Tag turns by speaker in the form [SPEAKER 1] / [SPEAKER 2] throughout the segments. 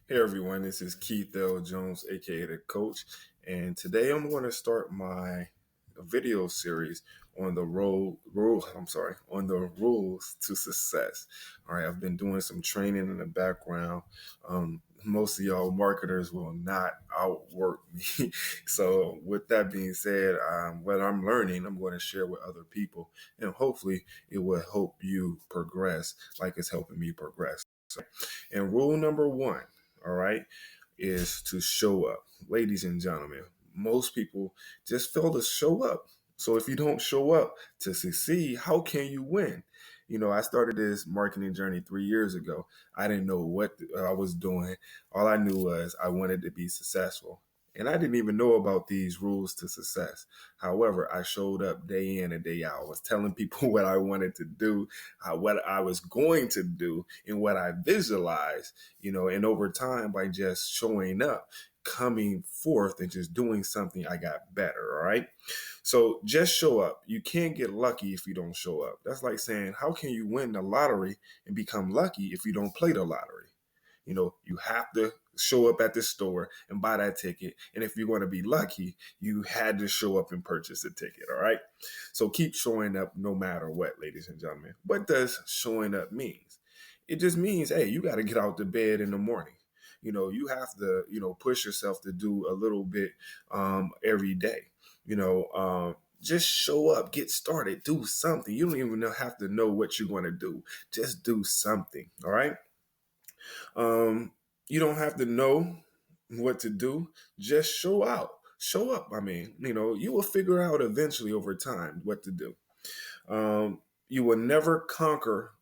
[SPEAKER 1] Hey everyone, this is Keith L. Jones, aka the Coach, and today I'm going to start my video series on the on the rules to success. All right, I've been doing some training in the background. Most of y'all marketers will not outwork me. So, with that being said, what I'm learning, I'm going to share with other people, and hopefully, it will help you progress like it's helping me progress. And rule number one, all right, is to show up. Ladies and gentlemen, most people just fail to show up. So if you don't show up to succeed, how can you win? I started this marketing journey 3 years ago. I didn't know what I was doing. All I knew was I wanted to be successful. And I didn't even know about these rules to success. However, I showed up day in and day out. I was telling people what I wanted to do, what I was going to do, and what I visualized, and over time, by just showing up, coming forth and just doing something, I got better. All right. So just show up. You can't get lucky if you don't show up. That's like saying, how can you win the lottery and become lucky if you don't play the lottery? You have to show up at the store and buy that ticket. And if you're going to be lucky, you had to show up and purchase the ticket. All right. So keep showing up no matter what, ladies and gentlemen. What does showing up means? It just means, hey, you got to get out the bed in the morning. You have to, push yourself to do a little bit every day. Just show up, get started, do something. You don't even have to know what you're going to do. Just do something. All right. You don't have to know what to do. Just show out. Show up. You will figure out eventually over time what to do. You will never conquer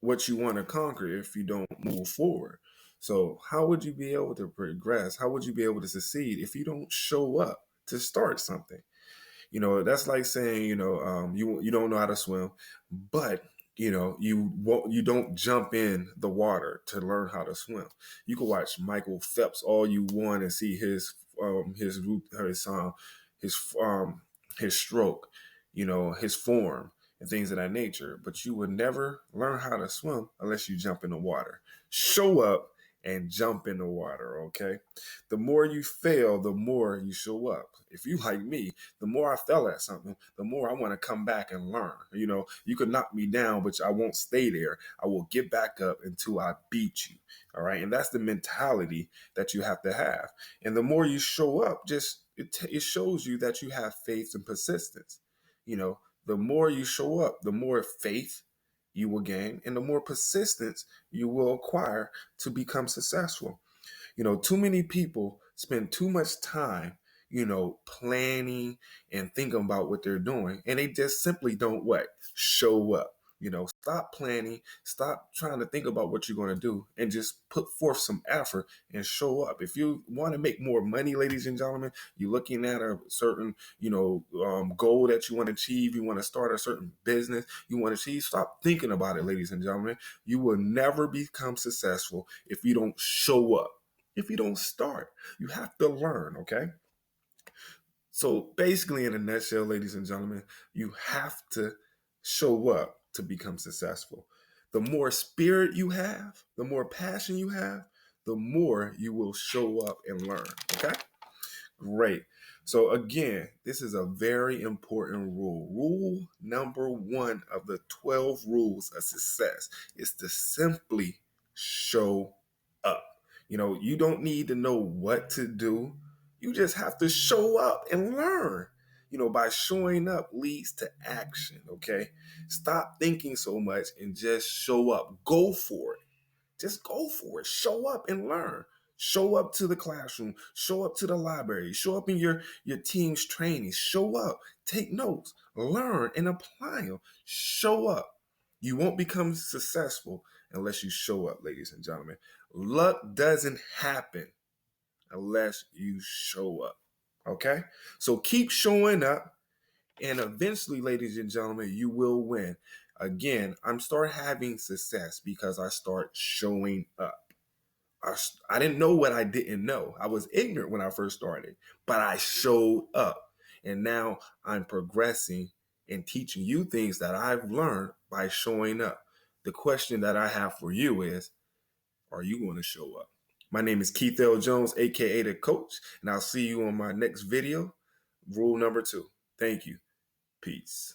[SPEAKER 1] what you want to conquer if you don't move forward. So, how would you be able to progress? How would you be able to succeed if you don't show up to start something? That's like saying, you don't know how to swim, but you don't jump in the water to learn how to swim. You can watch Michael Phelps all you want and see his stroke, his form and things of that nature. But you would never learn how to swim unless you jump in the water. Show up and jump in the water, okay? The more you fail, the more you show up. If you like me, the more I fail at something, the more I want to come back and learn. You could knock me down, but I won't stay there. I will get back up until I beat you, all right? And that's the mentality that you have to have. And the more you show up, it shows you that you have faith and persistence. The more you show up, the more faith you will gain, and the more persistence you will acquire to become successful. Too many people spend too much time, planning and thinking about what they're doing, and they just simply don't what? Show up. Stop planning, stop trying to think about what you're going to do, and just put forth some effort and show up. If you want to make more money, ladies and gentlemen, you're looking at a certain, goal that you want to achieve, you want to start a certain business, you want to achieve, stop thinking about it, ladies and gentlemen. You will never become successful if you don't show up. If you don't start, you have to learn, okay? So basically, in a nutshell, ladies and gentlemen, you have to show up to become successful. The more spirit you have, the more passion you have, the more you will show up and learn, okay? Great. So again, this is a very important rule. Rule number one of the 12 rules of success is to simply show up. You don't need to know what to do. You just have to show up and learn. By showing up leads to action, okay? Stop thinking so much and just show up. Go for it. Just go for it. Show up and learn. Show up to the classroom. Show up to the library. Show up in your team's training. Show up. Take notes. Learn and apply them. Show up. You won't become successful unless you show up, ladies and gentlemen. Luck doesn't happen unless you show up. Okay? So keep showing up, and eventually, ladies and gentlemen, you will win. Again, I'm start having success because I start showing up. I didn't know what I didn't know. I was ignorant when I first started, but I showed up. And now I'm progressing and teaching you things that I've learned by showing up. The question that I have for you is, are you going to show up? My name is Keith L. Jones, aka the Coach, and I'll see you on my next video. Rule number 2. Thank you. Peace.